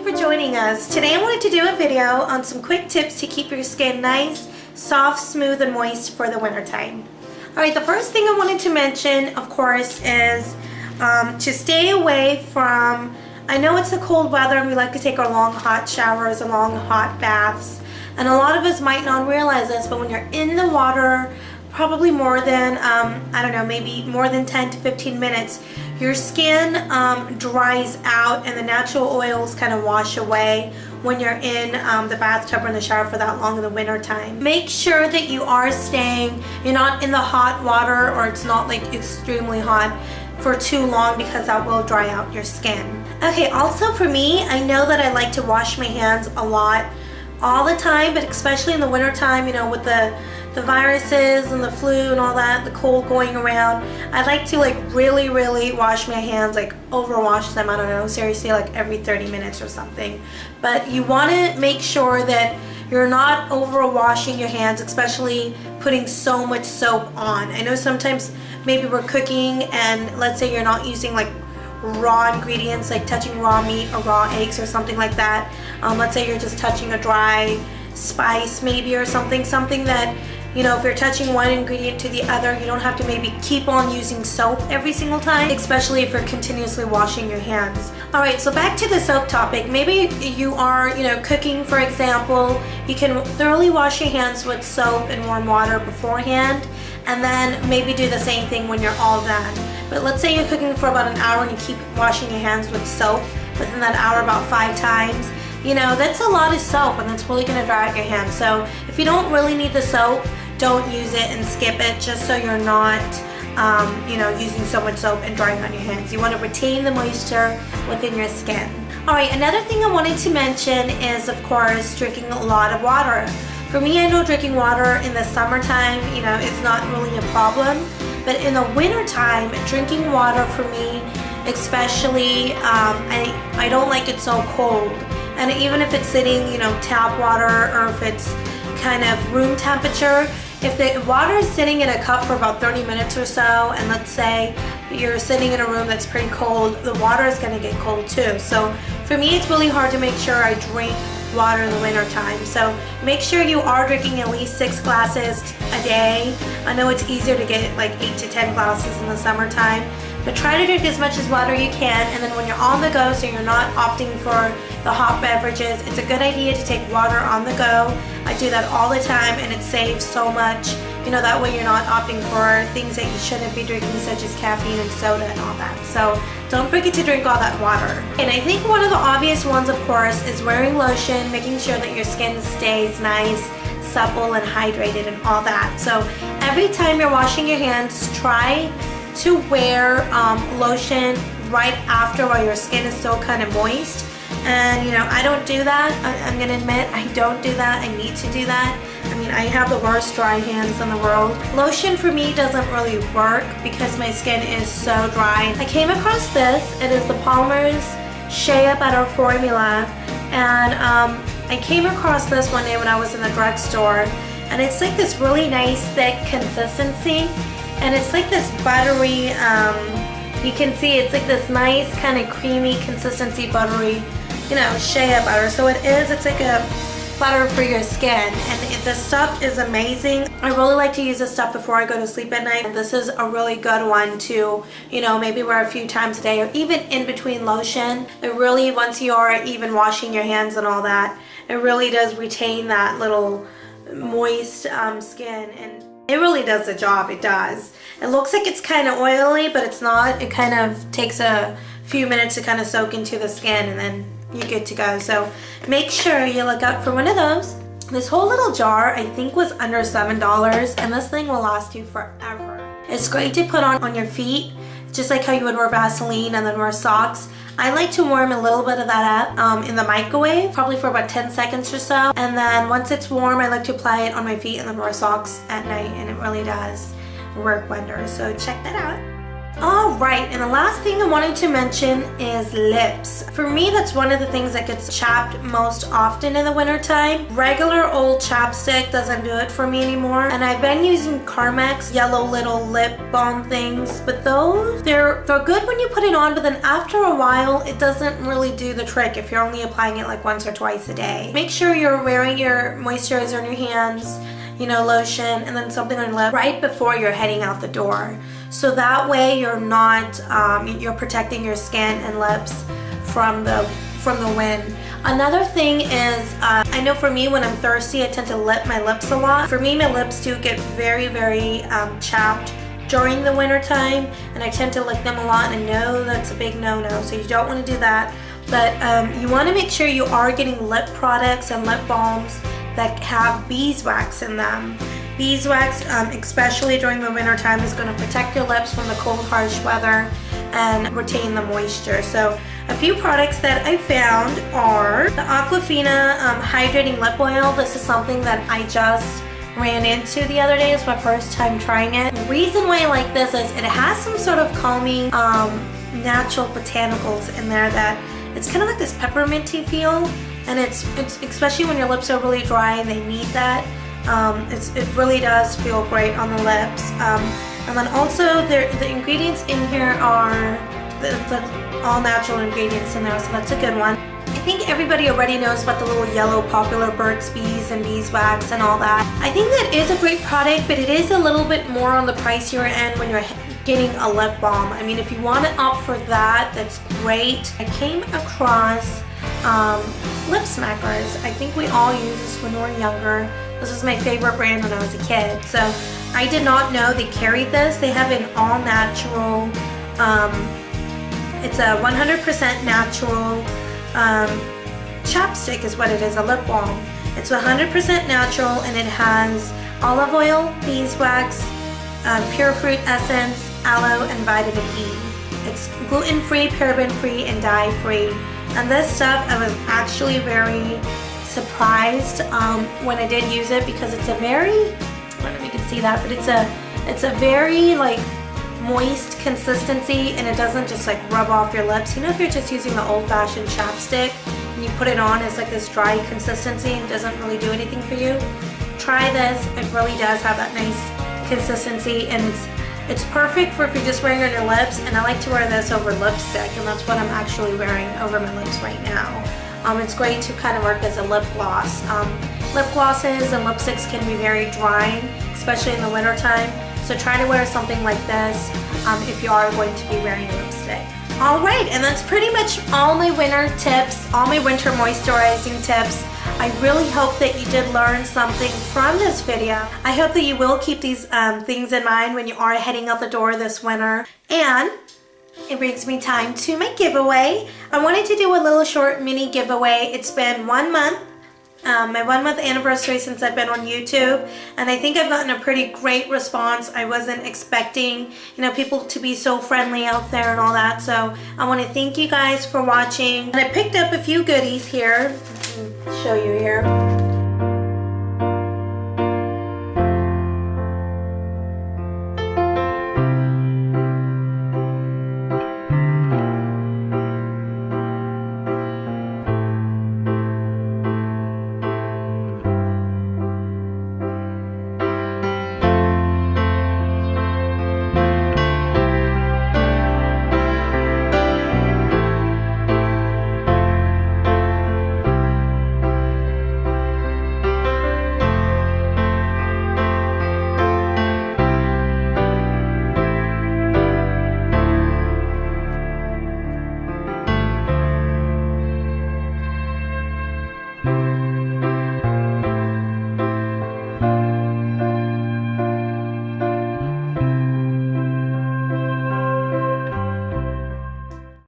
for joining us. Today I wanted to do a video on some quick tips to keep your skin nice, soft, smooth, and moist for the winter time. Alright, the first thing I wanted to mention, of course, is to stay away from, I know it's a cold weather and we like to take our long hot showers and long hot baths, and a lot of us might not realize this, but when you're in the water probably more than, I don't know, maybe more than 10 to 15 minutes, your skin dries out and the natural oils kind of wash away when you're in the bathtub or in the shower for that long in the winter time. Make sure that you are staying, you're not in the hot water or it's not like extremely hot for too long, because that will dry out your skin. Okay, also for me, I know that I like to wash my hands a lot all the time, but especially in the winter time, you know, with the viruses and the flu and all that, the cold going around, I like to like really wash my hands, like overwash them, I don't know, seriously, like every 30 minutes or something. But you want to make sure that you're not overwashing your hands, especially putting so much soap on. I know sometimes maybe we're cooking and let's say you're not using like raw ingredients, like touching raw meat or raw eggs or something like that. Let's say you're just touching a dry spice maybe or something that, you know, if you're touching one ingredient to the other, you don't have to maybe keep on using soap every single time, especially if you're continuously washing your hands. Alright, so back to the soap topic. Maybe you are, you know, cooking, for example. You can thoroughly wash your hands with soap and warm water beforehand, and then maybe do the same thing when you're all done. But let's say you're cooking for about an hour and you keep washing your hands with soap within that hour about 5 times. You know, that's a lot of soap and that's really going to dry out your hands. So if you don't really need the soap, don't use it and skip it, just so you're not, you know, using so much soap and drying on your hands. You want to retain the moisture within your skin. Alright, another thing I wanted to mention is, of course, drinking a lot of water. For me, I know drinking water in the summertime, you know, it's not really a problem. But in the winter time, drinking water for me, especially, I don't like it so cold. And even if it's sitting, you know, tap water, or if it's kind of room temperature, if the water is sitting in a cup for about 30 minutes or so, and let's say you're sitting in a room that's pretty cold, the water is going to get cold too. So for me, it's really hard to make sure I drink water in the winter time. So make sure you are drinking at least 6 glasses a day. I know it's easier to get like 8 to 10 glasses in the summertime, but try to drink as much as water you can. And then when you're on the go, so you're not opting for the hot beverages, it's a good idea to take water on the go. I do that all the time and it saves so much. You know, that way you're not opting for things that you shouldn't be drinking, such as caffeine and soda and all that. So don't forget to drink all that water. And I think one of the obvious ones, of course, is wearing lotion, making sure that your skin stays nice, supple, and hydrated and all that. So every time you're washing your hands, try to wear lotion right after, while your skin is still kind of moist. And you know, I don't do that. I'm gonna admit, I don't do that. I need to do that. I mean, I have the worst dry hands in the world. Lotion for me doesn't really work because my skin is so dry. I came across this. It is the Palmer's Shea Butter Formula, and I came across this one day when I was in the drugstore, and it's like this really nice thick consistency, and it's like this buttery, you can see it's like this nice kind of creamy consistency, buttery, you know, shea butter. So it's like a butter for your skin, and the stuff is amazing. I really like to use this stuff before I go to sleep at night. This is a really good one to, you know, maybe wear a few times a day, or even in between lotion. It really, once you are even washing your hands and all that, it really does retain that little moist skin, and it really does the job. It does. It looks like it's kind of oily, but it's not. It kind of takes a few minutes to kind of soak into the skin, and then you're good to go. So make sure you look out for one of those. This whole little jar, I think, was under $7, and this thing will last you forever. It's great to put on your feet, just like how you would wear Vaseline and then wear socks. I like to warm a little bit of that up in the microwave, probably for about 10 seconds or so. And then once it's warm, I like to apply it on my feet and then wear socks at night, and it really does work wonders. So check that out. Alright, and the last thing I wanted to mention is lips. For me, that's one of the things that gets chapped most often in the wintertime. Regular old chapstick doesn't do it for me anymore. And I've been using Carmex yellow little lip balm things. But those, they're good when you put it on, but then after a while, it doesn't really do the trick if you're only applying it like once or twice a day. Make sure you're wearing your moisturizer on your hands, you know, lotion, and then something on your lip right before you're heading out the door. So that way you're not, you're protecting your skin and lips from the wind. Another thing is, I know for me when I'm thirsty, I tend to lip my lips a lot. For me, my lips do get very, very chapped during the winter time, and I tend to lick them a lot, and I know that's a big no-no, so you don't want to do that. But you want to make sure you are getting lip products and lip balms that have beeswax in them. Beeswax, especially during the winter time, is going to protect your lips from the cold, harsh weather and retain the moisture. So a few products that I found are the Aquafina Hydrating Lip Oil. This is something that I just ran into the other day. It's my first time trying it. The reason why I like this is it has some sort of calming natural botanicals in there that it's kind of like this pepperminty feel, and it's especially when your lips are really dry and they need that. It really does feel great on the lips. And then also the ingredients in here are the all natural ingredients in there, so that's a good one. I think everybody already knows about the little yellow popular Burt's Bees and beeswax and all that. I think that is a great product, but it is a little bit more on the pricier end when you're getting a lip balm. I mean, if you want to opt for that, that's great. I came across Lip Smackers. I think we all used this when we were younger. This was my favorite brand when I was a kid. So I did not know they carried this. They have an all natural, it's a 100% natural chapstick is what it is, a lip balm. It's 100% natural, and it has olive oil, beeswax, pure fruit essence, aloe, and vitamin E. It's gluten-free, paraben-free, and dye-free. And this stuff, I was actually very surprised when I did use it, because it's a very, I don't know if you can see that, but it's a very like moist consistency, and it doesn't just like rub off your lips. You know, if you're just using the old-fashioned chapstick and you put it on, it's like this dry consistency and doesn't really do anything for you. Try this. It really does have that nice consistency, and it's perfect for if you're just wearing it on your lips. And I like to wear this over lipstick, and that's what I'm actually wearing over my lips right now. It's great to kind of work as a lip gloss. Lip glosses and lipsticks can be very drying, especially in the winter time. So try to wear something like this if you are going to be wearing lipstick. Alright, and that's pretty much all my winter tips, all my winter moisturizing tips. I really hope that you did learn something from this video. I hope that you will keep these things in mind when you are heading out the door this winter. And it brings me time to my giveaway. I wanted to do a little short mini giveaway. It's been 1 month. My 1 month anniversary since I've been on YouTube, and I think I've gotten a pretty great response. I wasn't expecting, you know, people to be so friendly out there and all that, so I want to thank you guys for watching. And I picked up a few goodies here. I'll show you here.